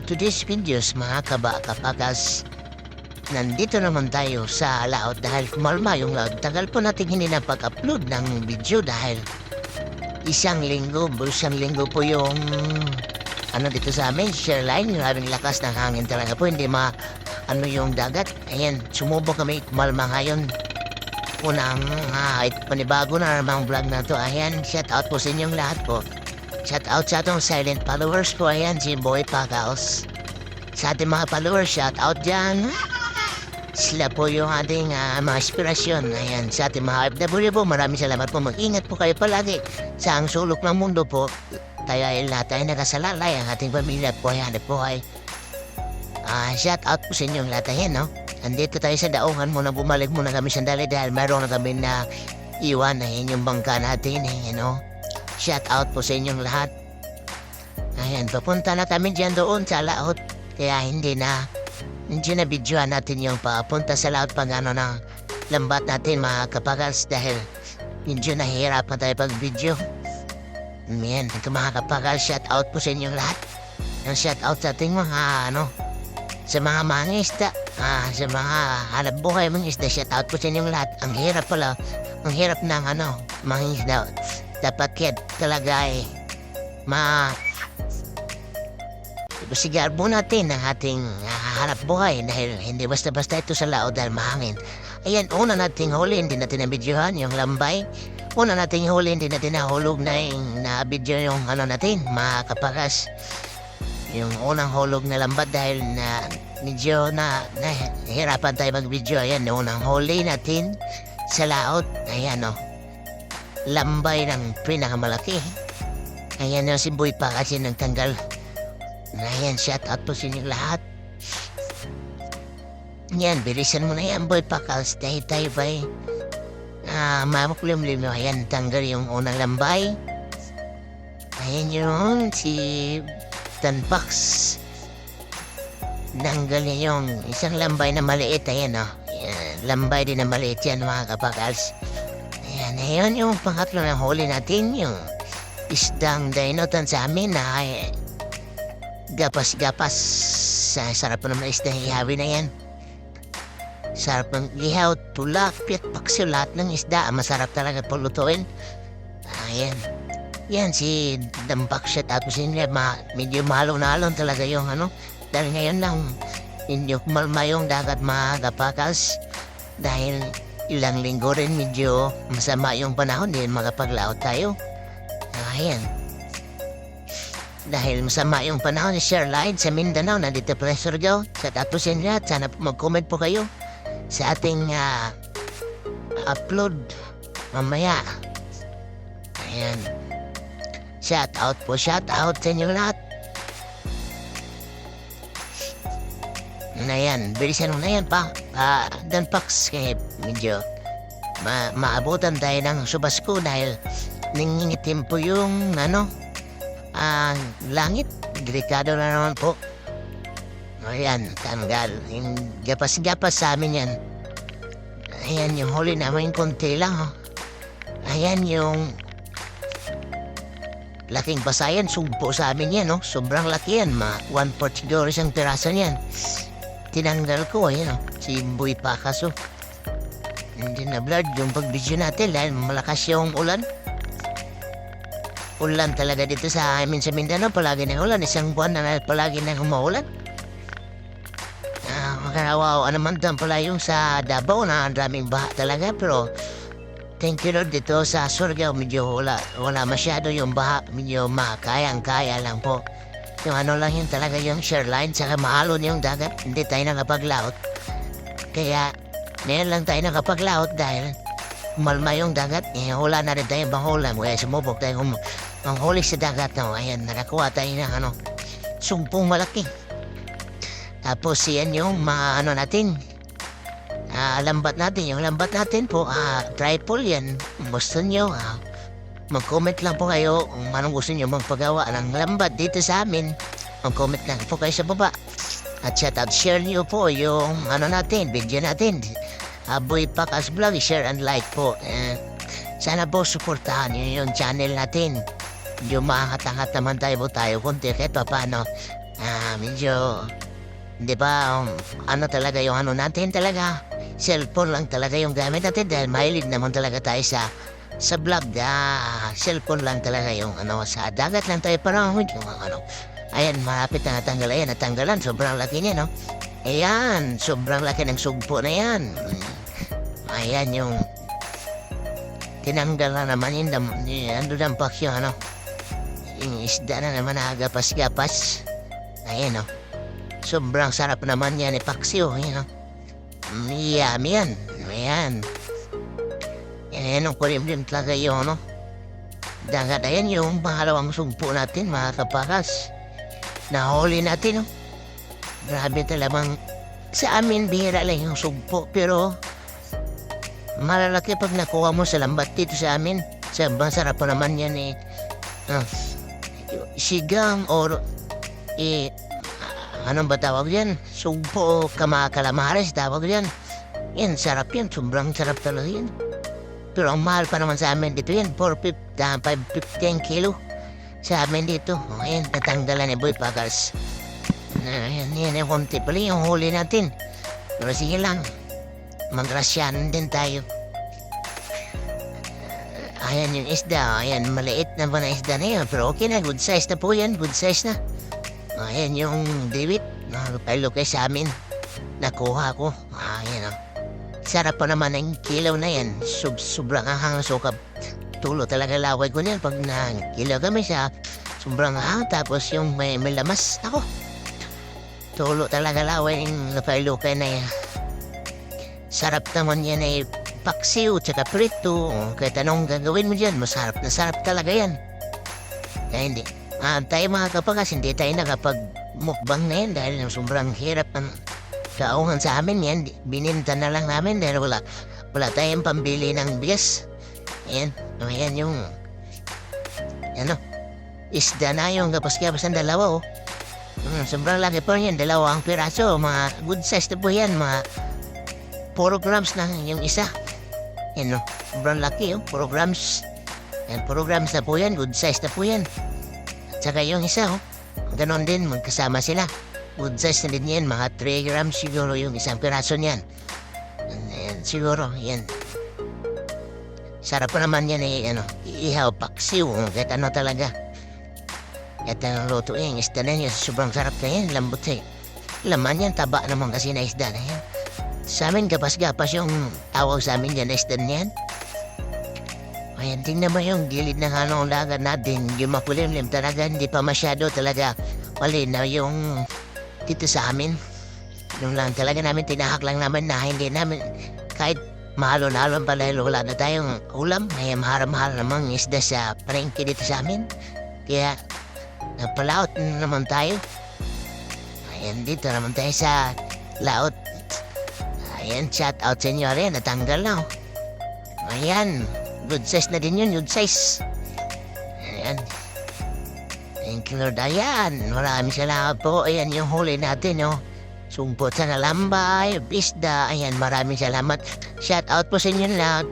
today's videos mga kaba-kapagas, nandito naman tayo sa laot dahil kumalma yung laot. Tagal po natin hindi na pag-upload ng video dahil isang linggo po yung dito sa amin, shoreline, maraming lakas ng hangin talaga po, hindi yung dagat. Ayan, sumubok kami kumalma ngayon. Unang panibago na namang vlog na to. Ayan, shout out po sa inyong lahat po. Shout out sa atong silent followers po. Ayan, si Boy Pagaos. Sa ating mga followers, shout out dyan. Sila po yung ating mga inspirasyon. Ayan, sa ating mga FW po, maraming salamat po. Mag-ingat po kayo palagi sa ang sulok ng mundo po. Tayo ay lahat ay nakasalalay. Ang ating pamilya po, ayan po ay shout out po sa inyong lahat. Ayan, no? Andito tayo sa daungan muna, bumalik muna kami sandali dahil mayroon na kami na iwan na yung bangka natin, Shout out po sa inyong lahat. Ayan, papunta na kami dyan doon sa laot. Kaya hindi na videoan natin yung papunta sa laot pag ng lambat natin mga kapagas dahil medyo nahihirapan tayo pag video. Ayan, mga kapagas, shout out po sa inyong lahat. Yung shout out sa ating mga sa mga isda, sa mga hanap buhay mga isda, shout out po sa inyong lahat. Ang hirap pala, ang hirap ng mga isda. Dapat kaya talaga sigar po natin ang ating hanap buhay dahil hindi basta-basta ito sa laot dahil mahangin. Ayan, una nating huli, hindi natin na-videohan yung lambay. Una nating huli, hindi natin nahulog na video yung natin, mga kapagas. Yung unang hulog na lambat dahil medyo nahirapan tayo mag-video. Ayan, unang huli natin sa laot. Ayan, lambay ng pinakamalaki. Ayan, si Boy pa kasi nagtanggal. Ayan, shout out po sa inyong lahat. Ayan, bilisan mo na yan, Boy pa kasi tayo ba'y mamuklim-lim. Ayan, tanggal yung unang lambay. Ayan yun, si Tanpax. Nanggal yung isang lambay na maliit. Ayan, lambay din na maliit yan, mga kapakals. Ayan, ayan yung pangatlo na huli natin, yung isdang dainotan sa amin na gapas-gapas. Sarap po naman isdang ihawi na yan. Sarap ng lihaw, tulak, piat, paksyo, lahat ng isda. Masarap talaga po lutuin. Ayan. Yan, si Dampaksya tapos medyo mahalong-nalong talaga yung dahil ngayon lang, hindi kumalma yung dagat mga kapakas. Dahil ilang linggo rin medyo masama yung panahon, din makapaglaot tayo. Ayan. Dahil masama yung panahon ni Shoreline sa Mindanao, nandito po sa Surigao. Sa tapos yan lahat, sana mag-comment po kayo sa ating upload mamaya. Ayan. Shout out sa inyo lahat. Ayan, bilisan mo na yan pa. Danpax, kaya medyo maabutan tayo ng subasko dahil nangingitim po yung langit. Delikado na naman po. Ayan, tanggal. Yung gapas-gapas sa amin yan. Ayan, yung huli namin konti lang. Ayan, yung laking basayan, sumpo sa amin yan, sobrang laki yan, 1/4 siguro isang piraso niyan. Tinanggal ko, ayan, si Boy Pakas, hindi na blurred yung pag-video natin dahil malakas yung ulan. Ulan talaga dito sa amin sa Mindanao, palagi ng ulan, isang buwan na palagi nang umaulan. Makarawaw, naman doon pala yung sa Davao na ang daming baha talaga, pero thank you Lord, dito sa Surigao medyo wala masyado yung baha, medyo kayang-kaya lang po. Yung lang yun talaga yung shoreline, saka maalon yung dagat, hindi tayo nakapaglaot. Kaya ngayon lang tayo nakapaglaot dahil umalma yung dagat, wala na rin tayo banghula. Kaya sumubok tayo manghuli sa dagat. Ayan, nakakuha tayo ng sumpong malaki. Tapos yan yung mga natin, lambat natin. Yung lambat natin po, tripod yan. Gusto nyo, mag-comment lang po kayo kung anong gusto nyo magpagawa ng lambat dito sa amin. Mag-comment lang po kayo sa baba. At share nyo po yung natin, video natin. Boy Pakas Vlog, share and like po. Sana po suportahan nyo yung channel natin. Yung makatangat naman tayo konti kahit pa paano. Medyo, di ba, ano talaga yung ano natin talaga, cellphone lang talaga yung gamit natin dahil mahilig naman talaga tayo sa vlog. Cellphone lang talaga yung ano, sa dagat lang tayo parang yung ano. Ayan, malapit na natanggal. Ayan, natanggalan. Sobrang laki niya, no? Ayan, sobrang laki ng sugpo na yan. Ayan yung tinanggal na naman yun. Ando dampak yung ano. Yung isda na naman nagapas-gapas. Ayan, no? Sobrang sarap naman yan ni Paksiw. Ayan, no? Yummy yan. Ayan. Ayan, ang kulimlim talaga yun, no? Dagat, ayan yung pangalawang sugpo natin, mga kapakas. Nahuli natin, no? Grabe talagang sa amin, bihira lang yung sugpo. Pero malalaki pag nakuha mo sa lambat dito sa amin. Masarap pa naman yan eh. Sigang or anong ba tawag yan? Sugpo o kalamares tawag yan. Yan, sarap yan. Sobrang sarap talaga yan. Pero ang mahal pa naman sa amin dito yan. 550 kilo sa amin dito. Ayan, natanggalan ni Boy Packers. Ayan, yan yung konti pala yung huli natin. Pero sige lang, magrasyanan din tayo. Ayan yung isda. Ayan, maliit na ba na isda na yun? Pero okay na, good size na po yan. Good size na. Ayan yung David. Lupay-lukay sa amin. Nakuha ko. Ayan o. Sarap pa naman ang kilaw na yan. Sobrang ahang sukab. Tulo talaga laway ko niyan pag nakilaw kami sa sobrang ahang. Tapos yung may lamas. Ako. Tulo talaga laway yung lupay-lukay na yan. Sarap naman yan ay paksiw tsaka prito. Kahit anong gagawin mo dyan, masarap na sarap talaga yan. Kaya hindi. Tayo mga kapagas, hindi tayo nakapag-mukbang na yan dahil sobrang hirap ng kaungan sa amin yan. Bininta na lang namin dahil wala tayong pambili ng bigas. Ayan, ayan yung ano, isda na yung kapas-kapas ng dalawa. Sobrang laki po yan, 2 piraso. Mga good size na po yan, mga 4 grams na yung isa. Yan no, sobrang laki 4 grams. Yan, 4 grams na po yan, good size na po yan. Tsaka yung isa ganon din, magkasama sila. Good size na din yan, mga 3 grams siguro yung isang piraso niyan. Yan, siguro, yan. Sarap pa naman yan ihaw paksiw, kahit ano talaga. Kahit anong luto yan, isda na yan, sobrang sarap na yan, lambot eh. Laman yan, taba naman kasi na isda na yan. Sa amin, gapas-gapas yung tawag sa amin yan, isda na yan. Ayan, tingnan mo yung gilid ng lagat natin, yung makulimlim talaga, hindi pa masyado talaga malinaw yung dito sa amin. Yung lang talaga namin, tinahak lang namin na hindi namin, kahit mahalo-nalon pa dahil wala na tayong ulam, ay mahal-mahal namang isda sa palengke dito sa amin. Kaya, napalaot na naman tayo. Ayan, dito naman tayo sa laot. Ayan, shout out sa inyo rin, natanggal na. Ayan, good size na din yun, good size. Ayan. Thank you Lord. Ayan, maraming salamat po. Ayan yung huli natin, Sumpot sa nalambay, isda. Ayan, maraming salamat. Shout out po sa inyo lahat.